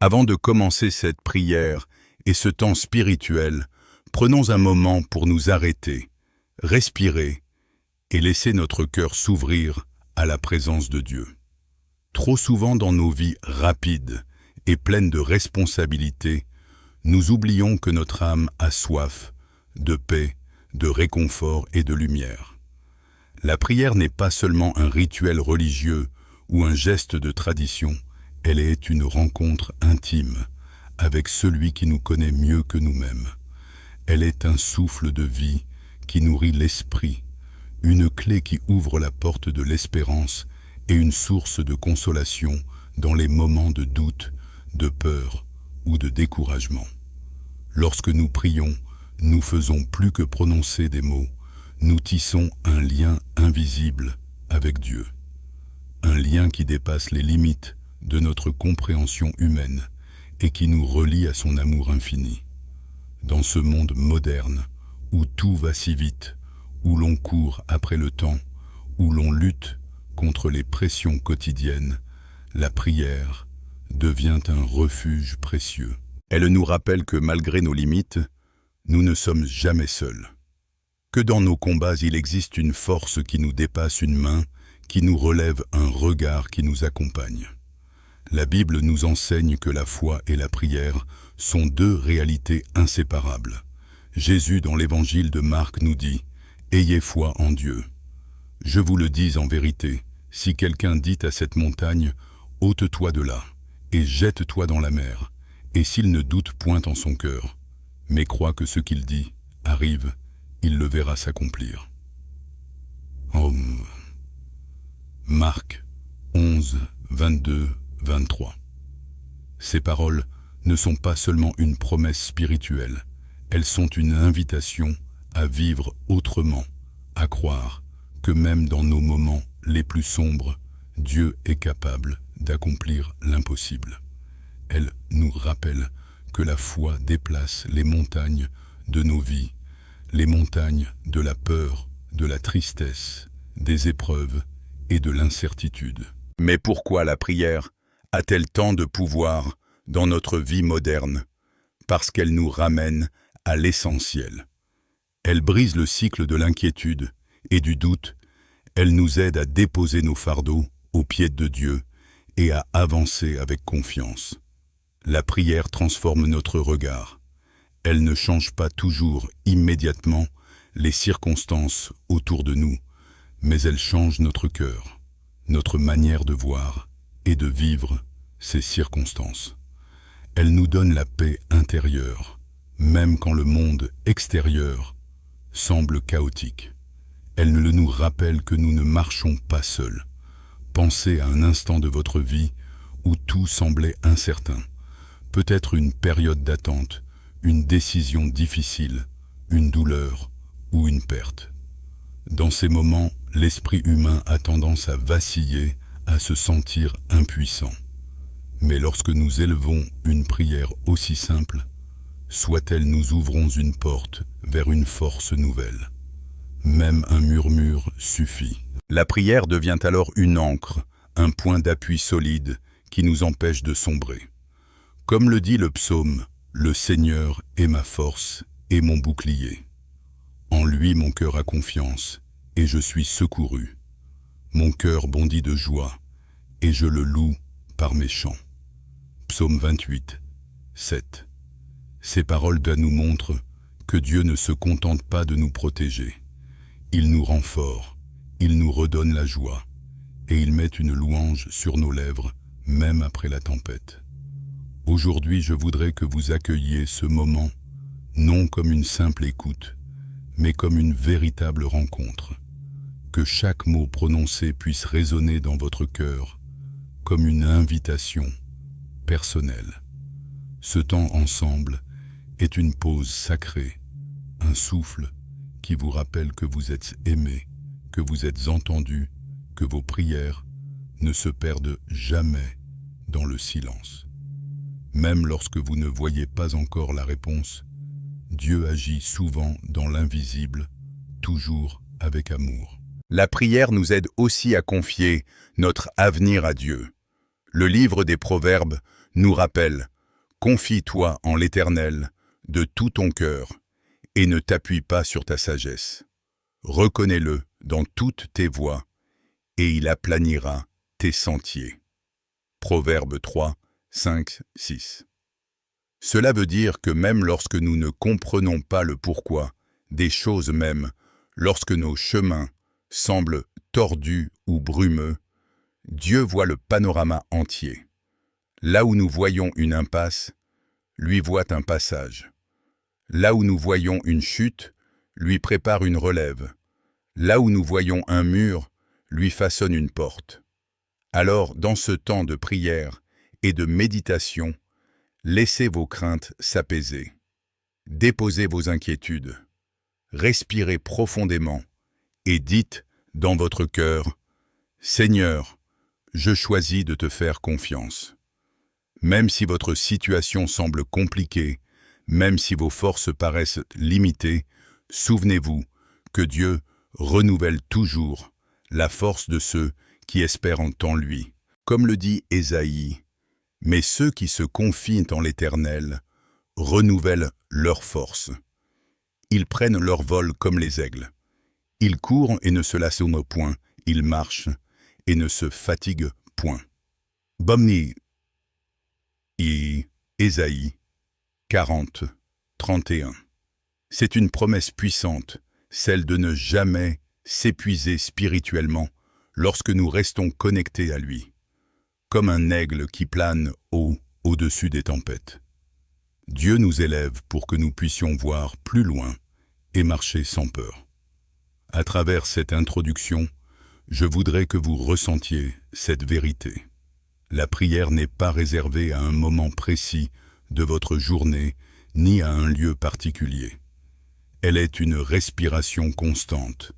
Avant de commencer cette prière et ce temps spirituel, prenons un moment pour nous arrêter, respirer et laisser notre cœur s'ouvrir à la présence de Dieu. Trop souvent dans nos vies rapides et pleines de responsabilités, nous oublions que notre âme a soif de paix, de réconfort et de lumière. La prière n'est pas seulement un rituel religieux ou un geste de tradition, elle est une rencontre intime avec celui qui nous connaît mieux que nous-mêmes. Elle est un souffle de vie qui nourrit l'esprit, une clé qui ouvre la porte de l'espérance et une source de consolation dans les moments de doute, de peur ou de découragement. Lorsque nous prions, nous faisons plus que prononcer des mots, nous tissons un lien invisible avec Dieu. Un lien qui dépasse les limites de notre compréhension humaine et qui nous relie à son amour infini. Dans ce monde moderne, où tout va si vite, où l'on court après le temps, où l'on lutte contre les pressions quotidiennes, la prière devient un refuge précieux. Elle nous rappelle que malgré nos limites, nous ne sommes jamais seuls. Que dans nos combats, il existe une force qui nous dépasse, une main qui nous relève, un regard qui nous accompagne. La Bible nous enseigne que la foi et la prière sont deux réalités inséparables. Jésus, dans l'évangile de Marc, nous dit « Ayez foi en Dieu ». Je vous le dis en vérité, si quelqu'un dit à cette montagne « Ôte-toi de là et jette-toi dans la mer », et s'il ne doute point en son cœur, mais croit que ce qu'il dit arrive, il le verra s'accomplir. Marc 11, 22, 23. Ces paroles ne sont pas seulement une promesse spirituelle, elles sont une invitation à vivre autrement, à croire que même dans nos moments les plus sombres, Dieu est capable d'accomplir l'impossible. Elles nous rappellent que la foi déplace les montagnes de nos vies, les montagnes de la peur, de la tristesse, des épreuves et de l'incertitude. Mais pourquoi la prière a-t-elle tant de pouvoir dans notre vie moderne? Parce qu'elle nous ramène à l'essentiel. Elle brise le cycle de l'inquiétude et du doute. Elle nous aide à déposer nos fardeaux aux pieds de Dieu et à avancer avec confiance. La prière transforme notre regard. Elle ne change pas toujours immédiatement les circonstances autour de nous, mais elle change notre cœur, notre manière de voir et de vivre ces circonstances. Elle nous donne la paix intérieure, même quand le monde extérieur semble chaotique. Elle nous rappelle que nous ne marchons pas seuls. Pensez à un instant de votre vie où tout semblait incertain. Peut-être une période d'attente, une décision difficile, une douleur ou une perte. Dans ces moments, l'esprit humain a tendance à vaciller, à se sentir impuissant. Mais lorsque nous élevons une prière aussi simple, soit-elle, nous ouvrons une porte vers une force nouvelle. Même un murmure suffit. La prière devient alors une ancre, un point d'appui solide qui nous empêche de sombrer. Comme le dit le psaume, « Le Seigneur est ma force et mon bouclier. En lui mon cœur a confiance et je suis secouru. Mon cœur bondit de joie et je le loue par mes chants. » Psaume 28, 7. Ces paroles nous montrent que Dieu ne se contente pas de nous protéger. Il nous rend forts, il nous redonne la joie et il met une louange sur nos lèvres, même après la tempête. Aujourd'hui, je voudrais que vous accueilliez ce moment, non comme une simple écoute, mais comme une véritable rencontre. Que chaque mot prononcé puisse résonner dans votre cœur, comme une invitation personnelle. Ce temps ensemble est une pause sacrée, un souffle qui vous rappelle que vous êtes aimé, que vous êtes entendu, que vos prières ne se perdent jamais dans le silence. Même lorsque vous ne voyez pas encore la réponse, Dieu agit souvent dans l'invisible, toujours avec amour. La prière nous aide aussi à confier notre avenir à Dieu. Le livre des Proverbes nous rappelle « Confie-toi en l'Éternel de tout ton cœur et ne t'appuie pas sur ta sagesse. Reconnais-le dans toutes tes voies et il aplanira tes sentiers. » Proverbe 3, 5, 6. Cela veut dire que même lorsque nous ne comprenons pas le pourquoi des choses, même lorsque nos chemins semblent tordus ou brumeux, Dieu voit le panorama entier. Là où nous voyons une impasse, lui voit un passage. Là où nous voyons une chute, lui prépare une relève. Là où nous voyons un mur, lui façonne une porte. Alors, dans ce temps de prière et de méditation, laissez vos craintes s'apaiser. Déposez vos inquiétudes. Respirez profondément et dites dans votre cœur « Seigneur, je choisis de te faire confiance. » Même si votre situation semble compliquée, même si vos forces paraissent limitées, souvenez-vous que Dieu renouvelle toujours la force de ceux qui espèrent en lui. Comme le dit Ésaïe, « Mais ceux qui se confient en l'Éternel renouvellent leur force. Ils prennent leur vol comme les aigles. Ils courent et ne se lassent point, ils marchent et ne se fatiguent point. » Bomni Ésaïe 40, 31. C'est une promesse puissante, celle de ne jamais s'épuiser spirituellement lorsque nous restons connectés à lui, comme un aigle qui plane haut au-dessus des tempêtes. Dieu nous élève pour que nous puissions voir plus loin et marcher sans peur. À travers cette introduction, je voudrais que vous ressentiez cette vérité. La prière n'est pas réservée à un moment précis de votre journée, ni à un lieu particulier. Elle est une respiration constante,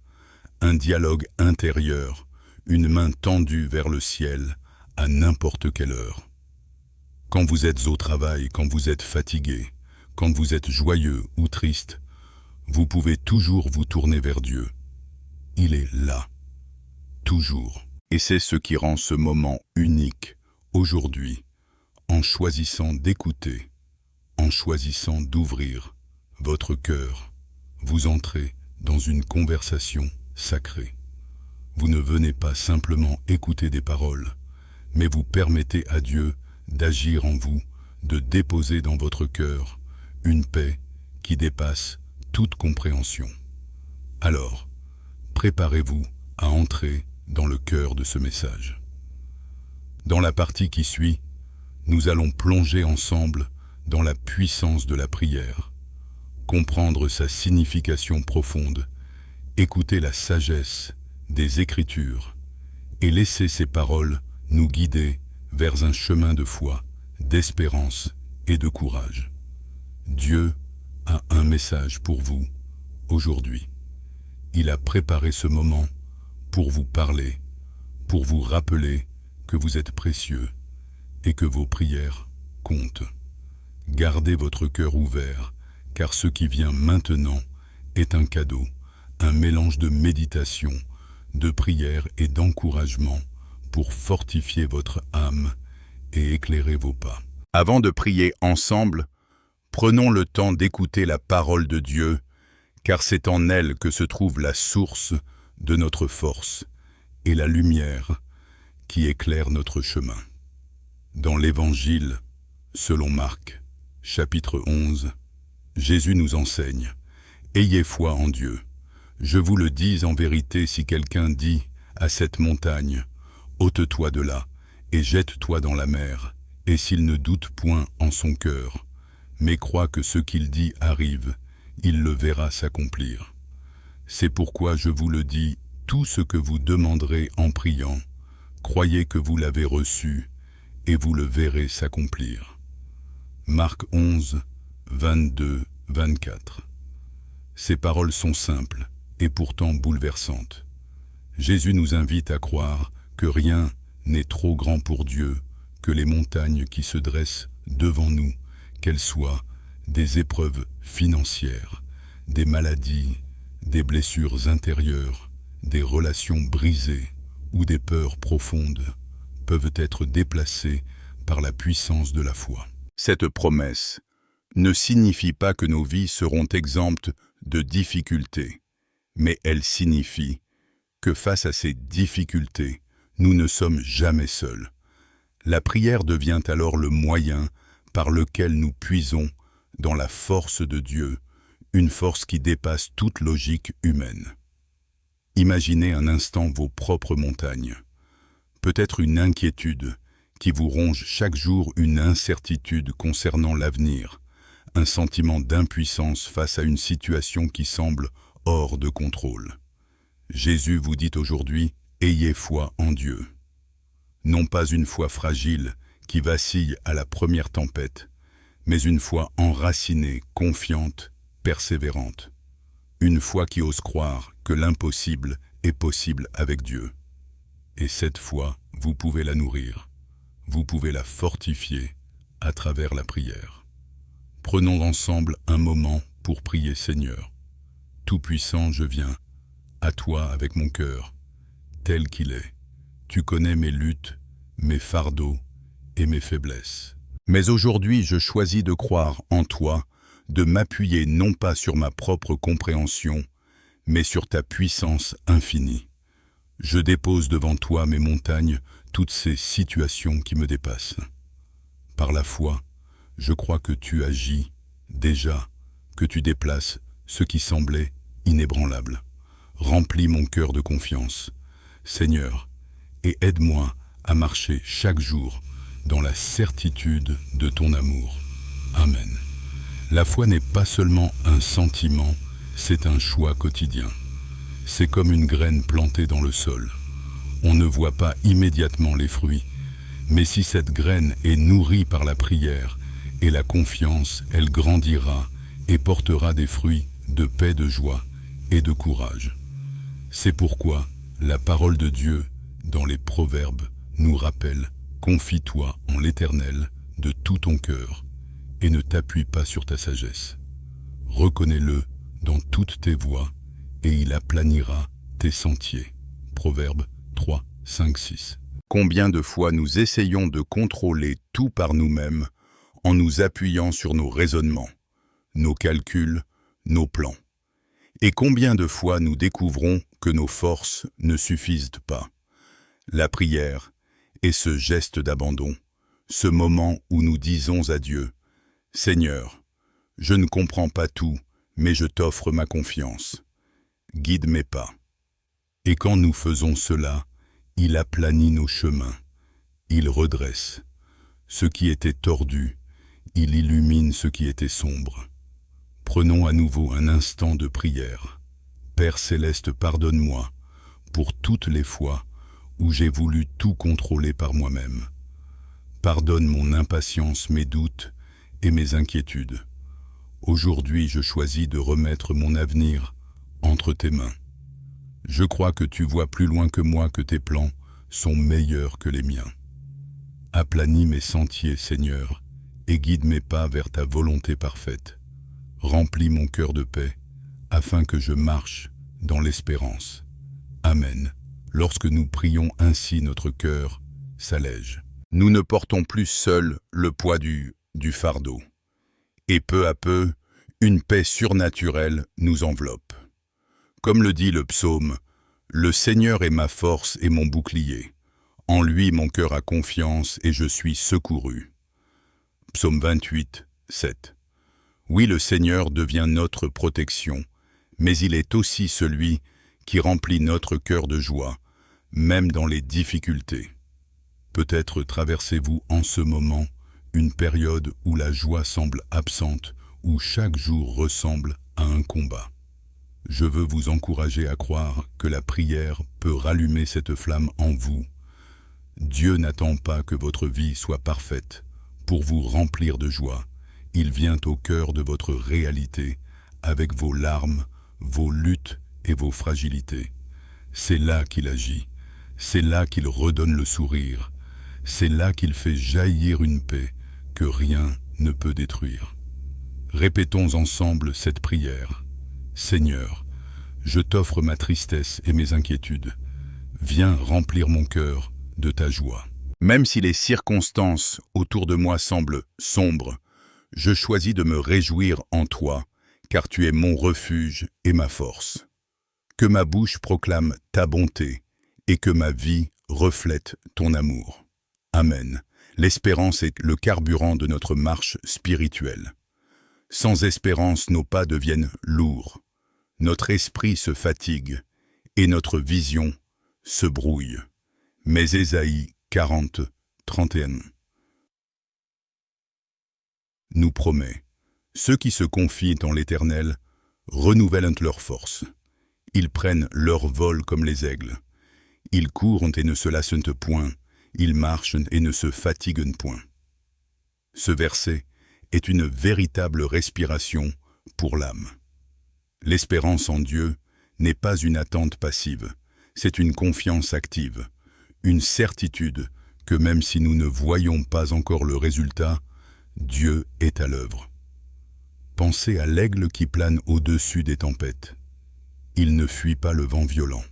un dialogue intérieur, une main tendue vers le ciel à n'importe quelle heure. Quand vous êtes au travail, quand vous êtes fatigué, quand vous êtes joyeux ou triste, vous pouvez toujours vous tourner vers Dieu. Il est là, toujours. Et c'est ce qui rend ce moment unique aujourd'hui, en choisissant d'écouter, en choisissant d'ouvrir votre cœur, vous entrez dans une conversation sacrée. Vous ne venez pas simplement écouter des paroles, mais vous permettez à Dieu d'agir en vous, de déposer dans votre cœur une paix qui dépasse toute compréhension. Alors, préparez-vous à entrer dans le cœur de ce message. Dans la partie qui suit, nous allons plonger ensemble dans la puissance de la prière, comprendre sa signification profonde, écouter la sagesse des Écritures et laisser ces paroles nous guider vers un chemin de foi, d'espérance et de courage. Dieu a un message pour vous aujourd'hui. Il a préparé ce moment pour vous parler, pour vous rappeler que vous êtes précieux et que vos prières comptent. Gardez votre cœur ouvert, car ce qui vient maintenant est un cadeau, un mélange de méditation, de prière et d'encouragement pour fortifier votre âme et éclairer vos pas. Avant de prier ensemble, prenons le temps d'écouter la parole de Dieu, car c'est en elle que se trouve la source de notre force et la lumière qui éclaire notre chemin. Dans l'Évangile, selon Marc, chapitre 11, Jésus nous enseigne « Ayez foi en Dieu. Je vous le dis en vérité, si quelqu'un dit à cette montagne « Ôte-toi de là et jette-toi dans la mer », et s'il ne doute point en son cœur, mais croit que ce qu'il dit arrive, il le verra s'accomplir. C'est pourquoi je vous le dis, tout ce que vous demanderez en priant, croyez que vous l'avez reçu, et vous le verrez s'accomplir. Marc 11, 22, 24. Ces paroles sont simples et pourtant bouleversantes. Jésus nous invite à croire que rien n'est trop grand pour Dieu, que les montagnes qui se dressent devant nous, qu'elles soient des épreuves financières, des maladies, des blessures intérieures, des relations brisées ou des peurs profondes, peuvent être déplacées par la puissance de la foi. Cette promesse ne signifie pas que nos vies seront exemptes de difficultés, mais elle signifie que face à ces difficultés, nous ne sommes jamais seuls. La prière devient alors le moyen par lequel nous puisons dans la force de Dieu, une force qui dépasse toute logique humaine. Imaginez un instant vos propres montagnes, peut-être une inquiétude qui vous ronge chaque jour, une incertitude concernant l'avenir, un sentiment d'impuissance face à une situation qui semble hors de contrôle. Jésus vous dit aujourd'hui, ayez foi en Dieu. Non pas une foi fragile qui vacille à la première tempête, mais une foi enracinée, confiante, persévérante. Une foi qui ose croire que l'impossible est possible avec Dieu. Et cette foi, vous pouvez la nourrir, vous pouvez la fortifier à travers la prière. Prenons ensemble un moment pour prier. Seigneur, Tout-Puissant, je viens à toi avec mon cœur, tel qu'il est. Tu connais mes luttes, mes fardeaux et mes faiblesses. Mais aujourd'hui, je choisis de croire en toi, de m'appuyer non pas sur ma propre compréhension, mais sur ta puissance infinie. Je dépose devant toi mes montagnes, toutes ces situations qui me dépassent. Par la foi, je crois que tu agis déjà, que tu déplaces ce qui semblait inébranlable. Remplis mon cœur de confiance, Seigneur, et aide-moi à marcher chaque jour dans la certitude de ton amour. Amen. La foi n'est pas seulement un sentiment, c'est un choix quotidien. C'est comme une graine plantée dans le sol. On ne voit pas immédiatement les fruits, mais si cette graine est nourrie par la prière et la confiance, elle grandira et portera des fruits de paix, de joie et de courage. C'est pourquoi la parole de Dieu, dans les Proverbes, nous rappelle « Confie-toi en l'Éternel de tout ton cœur et ne t'appuie pas sur ta sagesse. Reconnais-le dans toutes tes voies et il aplanira tes sentiers. » Proverbes 3, 5, 6. Combien de fois nous essayons de contrôler tout par nous-mêmes en nous appuyant sur nos raisonnements, nos calculs, nos plans. Et combien de fois nous découvrons que nos forces ne suffisent pas. La prière est ce geste d'abandon, ce moment où nous disons à Dieu, « Seigneur, je ne comprends pas tout, mais je t'offre ma confiance. Guide mes pas. » Et quand nous faisons cela, il aplanit nos chemins, il redresse. Ce qui était tordu, il illumine ce qui était sombre. Prenons à nouveau un instant de prière. Père Céleste, pardonne-moi pour toutes les fois où j'ai voulu tout contrôler par moi-même. Pardonne mon impatience, mes doutes et mes inquiétudes. Aujourd'hui, je choisis de remettre mon avenir entre tes mains. Je crois que tu vois plus loin que moi, que tes plans sont meilleurs que les miens. Aplanis mes sentiers, Seigneur, et guide mes pas vers ta volonté parfaite. Remplis mon cœur de paix, afin que je marche dans l'espérance. Amen. Lorsque nous prions ainsi, notre cœur s'allège. Nous ne portons plus seuls le poids du fardeau. Et peu à peu, une paix surnaturelle nous enveloppe. Comme le dit le psaume, « Le Seigneur est ma force et mon bouclier. En lui mon cœur a confiance et je suis secouru. » Psaume 28, 7. Oui, le Seigneur devient notre protection, mais il est aussi celui qui remplit notre cœur de joie, même dans les difficultés. Peut-être traversez-vous en ce moment une période où la joie semble absente, où chaque jour ressemble à un combat. Je veux vous encourager à croire que la prière peut rallumer cette flamme en vous. Dieu n'attend pas que votre vie soit parfaite pour vous remplir de joie. Il vient au cœur de votre réalité, avec vos larmes, vos luttes et vos fragilités. C'est là qu'il agit, c'est là qu'il redonne le sourire, c'est là qu'il fait jaillir une paix que rien ne peut détruire. Répétons ensemble cette prière. Seigneur, je t'offre ma tristesse et mes inquiétudes. Viens remplir mon cœur de ta joie. Même si les circonstances autour de moi semblent sombres, je choisis de me réjouir en toi, car tu es mon refuge et ma force. Que ma bouche proclame ta bonté et que ma vie reflète ton amour. Amen. L'espérance est le carburant de notre marche spirituelle. Sans espérance, nos pas deviennent lourds, notre esprit se fatigue et notre vision se brouille. Mais Ésaïe 40, 31 nous promet: ceux qui se confient en l'Éternel renouvellent leurs forces. Ils prennent leur vol comme les aigles. Ils courent et ne se lassent point. Ils marchent et ne se fatiguent point. Ce verset est une véritable respiration pour l'âme. L'espérance en Dieu n'est pas une attente passive, c'est une confiance active, une certitude que même si nous ne voyons pas encore le résultat, Dieu est à l'œuvre. Pensez à l'aigle qui plane au-dessus des tempêtes. Il ne fuit pas le vent violent.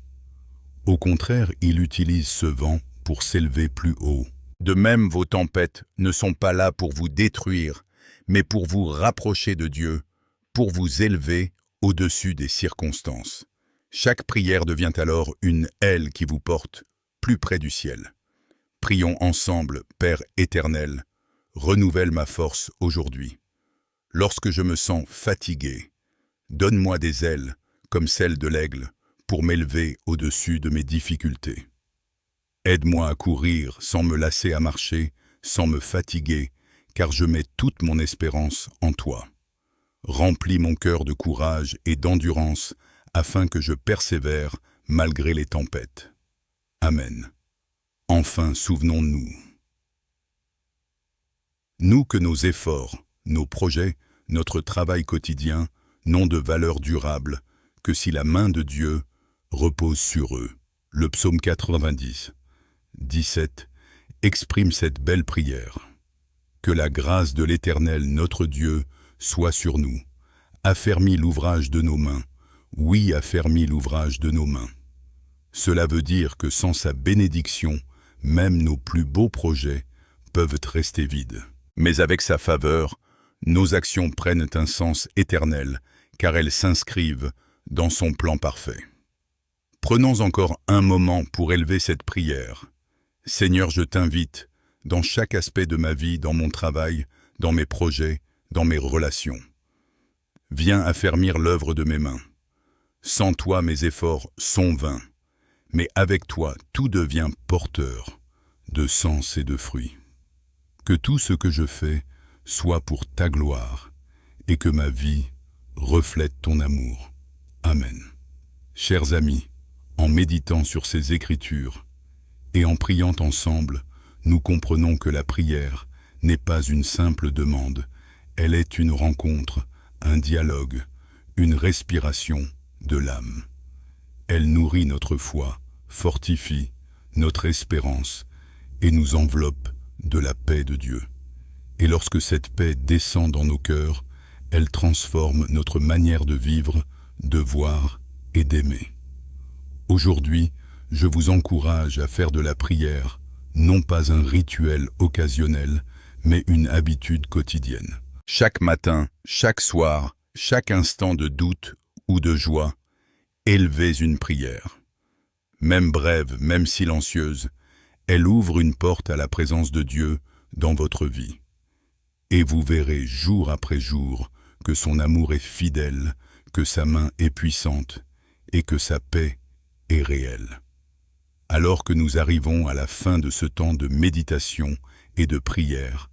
Au contraire, il utilise ce vent pour s'élever plus haut. De même, vos tempêtes ne sont pas là pour vous détruire, mais pour vous rapprocher de Dieu, pour vous élever au-dessus des circonstances. Chaque prière devient alors une aile qui vous porte plus près du ciel. Prions ensemble, Père éternel, renouvelle ma force aujourd'hui. Lorsque je me sens fatigué, donne-moi des ailes comme celles de l'aigle pour m'élever au-dessus de mes difficultés. Aide-moi à courir sans me lasser à marcher, sans me fatiguer, car je mets toute mon espérance en toi. Remplis mon cœur de courage et d'endurance afin que je persévère malgré les tempêtes. Amen. Enfin, souvenons-nous. Nous que nos efforts, nos projets, notre travail quotidien n'ont de valeur durable que si la main de Dieu repose sur eux. Le psaume 90, 17 exprime cette belle prière. Que la grâce de l'Éternel, notre Dieu, soit sur nous. Affermis l'ouvrage de nos mains. Oui, affermis l'ouvrage de nos mains. Cela veut dire que sans sa bénédiction, même nos plus beaux projets peuvent rester vides. Mais avec sa faveur, nos actions prennent un sens éternel, car elles s'inscrivent dans son plan parfait. Prenons encore un moment pour élever cette prière. Seigneur, je t'invite, dans chaque aspect de ma vie, dans mon travail, dans mes projets, dans mes relations. Viens affermir l'œuvre de mes mains. Sans toi, mes efforts sont vains, mais avec toi, tout devient porteur de sens et de fruits. Que tout ce que je fais soit pour ta gloire et que ma vie reflète ton amour. Amen. Chers amis, en méditant sur ces Écritures et en priant ensemble, nous comprenons que la prière n'est pas une simple demande, elle est une rencontre, un dialogue, une respiration de l'âme. Elle nourrit notre foi, fortifie notre espérance et nous enveloppe de la paix de Dieu. Et lorsque cette paix descend dans nos cœurs, elle transforme notre manière de vivre, de voir et d'aimer. Aujourd'hui, je vous encourage à faire de la prière non pas un rituel occasionnel, mais une habitude quotidienne. Chaque matin, chaque soir, chaque instant de doute ou de joie, élevez une prière. Même brève, même silencieuse, elle ouvre une porte à la présence de Dieu dans votre vie. Et vous verrez jour après jour que son amour est fidèle, que sa main est puissante et que sa paix est réelle. Alors que nous arrivons à la fin de ce temps de méditation et de prière,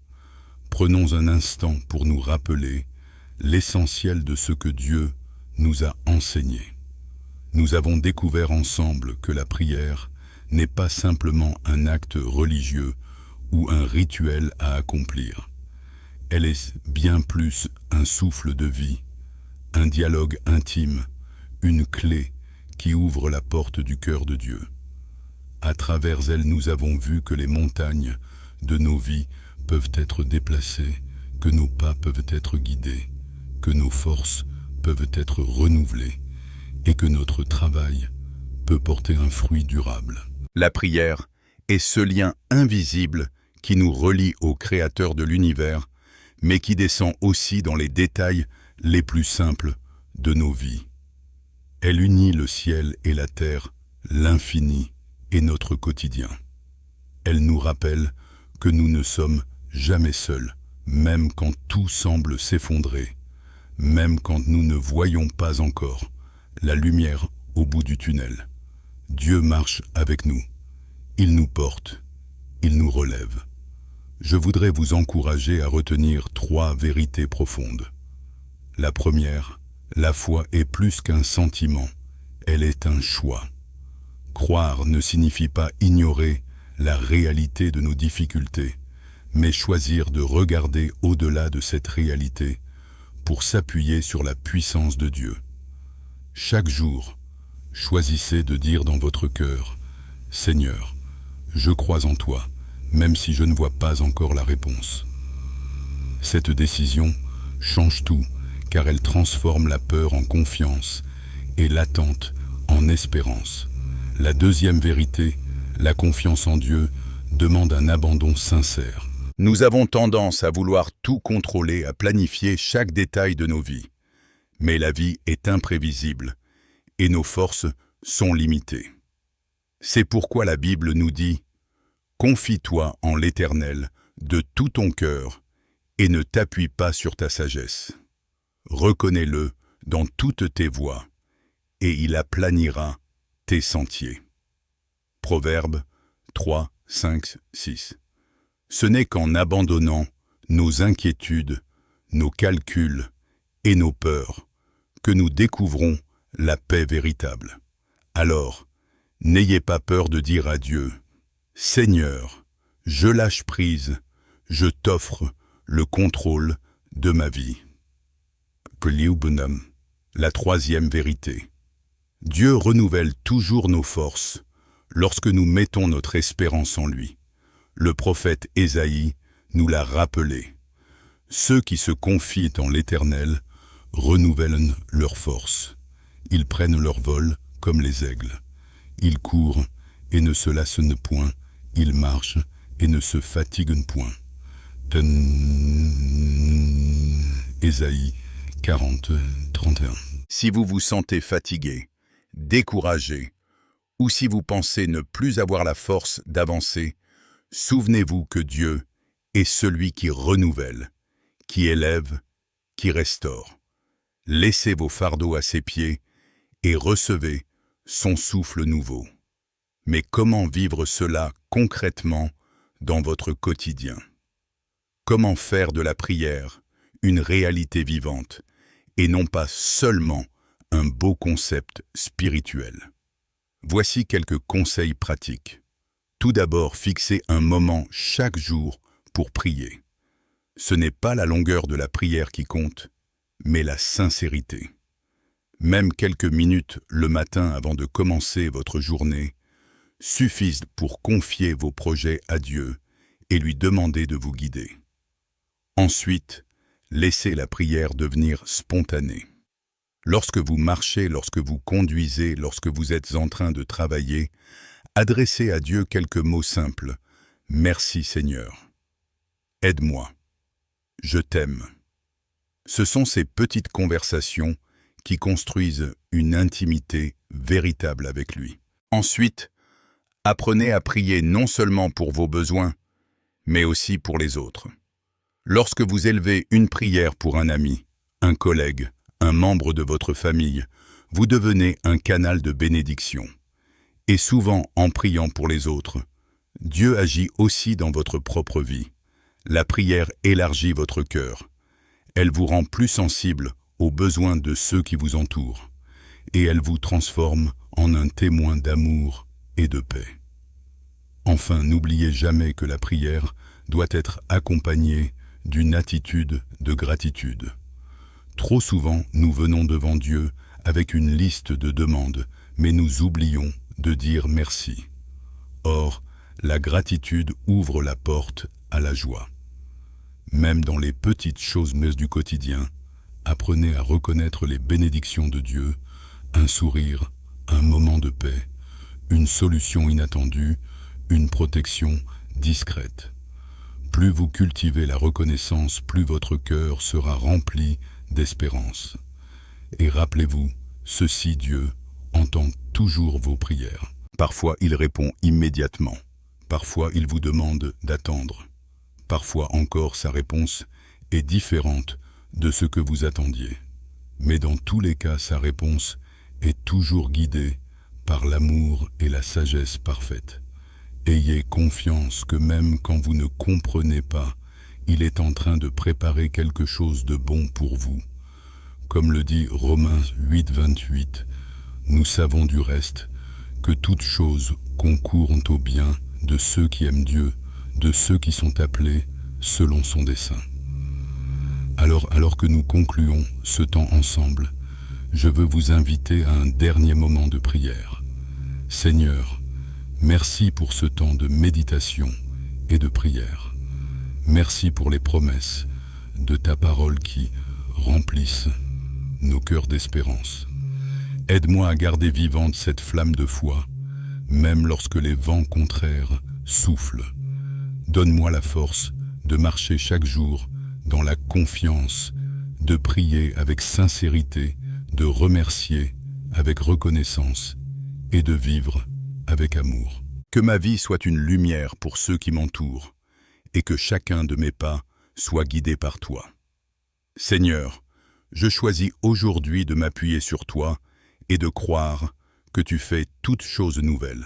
prenons un instant pour nous rappeler l'essentiel de ce que Dieu nous a enseigné. Nous avons découvert ensemble que la prière n'est pas simplement un acte religieux ou un rituel à accomplir. Elle est bien plus un souffle de vie, un dialogue intime, une clé qui ouvre la porte du cœur de Dieu. À travers elle, nous avons vu que les montagnes de nos vies peuvent être déplacées, que nos pas peuvent être guidés, que nos forces peuvent être renouvelées et que notre travail peut porter un fruit durable. La prière est ce lien invisible qui nous relie au Créateur de l'univers, mais qui descend aussi dans les détails les plus simples de nos vies. Elle unit le ciel et la terre, l'infini et notre quotidien. Elle nous rappelle que nous ne sommes jamais seuls, même quand tout semble s'effondrer, même quand nous ne voyons pas encore la lumière au bout du tunnel. Dieu marche avec nous. Il nous porte, il nous relève. Je voudrais vous encourager à retenir 3 vérités profondes. La première, la foi est plus qu'un sentiment, elle est un choix. Croire ne signifie pas ignorer la réalité de nos difficultés, mais choisir de regarder au-delà de cette réalité pour s'appuyer sur la puissance de Dieu. Chaque jour, choisissez de dire dans votre cœur, « Seigneur, je crois en toi, même si je ne vois pas encore la réponse. » Cette décision change tout, car elle transforme la peur en confiance et l'attente en espérance. La deuxième vérité, la confiance en Dieu, demande un abandon sincère. Nous avons tendance à vouloir tout contrôler, à planifier chaque détail de nos vies. Mais la vie est imprévisible et nos forces sont limitées. C'est pourquoi la Bible nous dit « Confie-toi en l'Éternel de tout ton cœur et ne t'appuie pas sur ta sagesse. Reconnais-le dans toutes tes voies et il aplanira tes sentiers. » Proverbes 3, 5, 6. Ce n'est qu'en abandonnant nos inquiétudes, nos calculs et nos peurs que nous découvrons la paix véritable. Alors, n'ayez pas peur de dire à Dieu, « Seigneur, je lâche prise, je t'offre le contrôle de ma vie. » La troisième vérité. Dieu renouvelle toujours nos forces lorsque nous mettons notre espérance en lui. Le prophète Ésaïe nous l'a rappelé. Ceux qui se confient en l'Éternel renouvellent leurs forces. Ils prennent leur vol comme les aigles. Ils courent et ne se lassent point. Ils marchent et ne se fatiguent point. Ésaïe 40, 31. Si vous vous sentez fatigué, découragé, ou si vous pensez ne plus avoir la force d'avancer, souvenez-vous que Dieu est celui qui renouvelle, qui élève, qui restaure. Laissez vos fardeaux à ses pieds et recevez son souffle nouveau. Mais comment vivre cela concrètement dans votre quotidien? Comment faire de la prière une réalité vivante et non pas seulement un beau concept spirituel? Voici quelques conseils pratiques. Tout d'abord, fixez un moment chaque jour pour prier. Ce n'est pas la longueur de la prière qui compte, mais la sincérité. Même quelques minutes le matin avant de commencer votre journée suffisent pour confier vos projets à Dieu et lui demander de vous guider. Ensuite, laissez la prière devenir spontanée. Lorsque vous marchez, lorsque vous conduisez, lorsque vous êtes en train de travailler, adressez à Dieu quelques mots simples. « Merci Seigneur. Aide-moi. Je t'aime. » Ce sont ces petites conversations qui construisent une intimité véritable avec lui. Ensuite, apprenez à prier non seulement pour vos besoins, mais aussi pour les autres. Lorsque vous élevez une prière pour un ami, un collègue, un membre de votre famille, vous devenez un canal de bénédiction. Et souvent, en priant pour les autres, Dieu agit aussi dans votre propre vie. La prière élargit votre cœur. Elle vous rend plus sensible aux besoins de ceux qui vous entourent. Et elle vous transforme en un témoin d'amour et de paix. Enfin, n'oubliez jamais que la prière doit être accompagnée d'une attitude de gratitude. Trop souvent, nous venons devant Dieu avec une liste de demandes, mais nous oublions de dire merci. Or, la gratitude ouvre la porte à la joie. Même dans les petites choses du quotidien, apprenez à reconnaître les bénédictions de Dieu, un sourire, un moment de paix, une solution inattendue, une protection discrète. Plus vous cultivez la reconnaissance, plus votre cœur sera rempli d'espérance. Et rappelez-vous, ceci Dieu entend toujours vos prières. Parfois il répond immédiatement, parfois il vous demande d'attendre, parfois encore sa réponse est différente de ce que vous attendiez. Mais dans tous les cas, sa réponse est toujours guidée par l'amour et la sagesse parfaite. Ayez confiance que même quand vous ne comprenez pas, il est en train de préparer quelque chose de bon pour vous. Comme le dit Romains 8, 28, nous savons du reste que toutes choses concourent au bien de ceux qui aiment Dieu, de ceux qui sont appelés selon son dessein. Alors que nous concluons ce temps ensemble, je veux vous inviter à un dernier moment de prière. Seigneur, merci pour ce temps de méditation et de prière. Merci pour les promesses de ta parole qui remplissent nos cœurs d'espérance. Aide-moi à garder vivante cette flamme de foi, même lorsque les vents contraires soufflent. Donne-moi la force de marcher chaque jour dans la confiance, de prier avec sincérité, de remercier avec reconnaissance et de vivre avec amour. Que ma vie soit une lumière pour ceux qui m'entourent et que chacun de mes pas soit guidé par toi. Seigneur, je choisis aujourd'hui de m'appuyer sur toi et de croire que tu fais toutes choses nouvelles.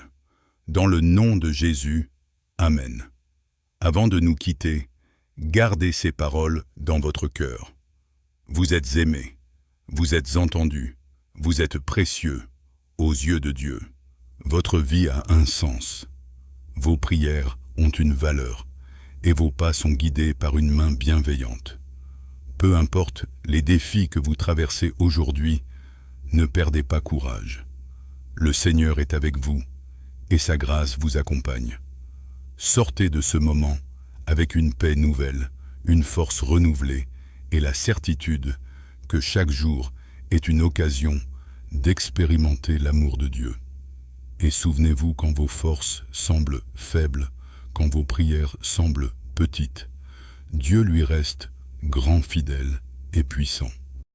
Dans le nom de Jésus, Amen. Avant de nous quitter, gardez ces paroles dans votre cœur. Vous êtes aimés, vous êtes entendus, vous êtes précieux aux yeux de Dieu. Votre vie a un sens. Vos prières ont une valeur et vos pas sont guidés par une main bienveillante. Peu importe les défis que vous traversez aujourd'hui, ne perdez pas courage. Le Seigneur est avec vous et sa grâce vous accompagne. Sortez de ce moment avec une paix nouvelle, une force renouvelée et la certitude que chaque jour est une occasion d'expérimenter l'amour de Dieu. Et souvenez-vous, quand vos forces semblent faibles, quand vos prières semblent petites, Dieu lui reste grand, fidèle et puissant.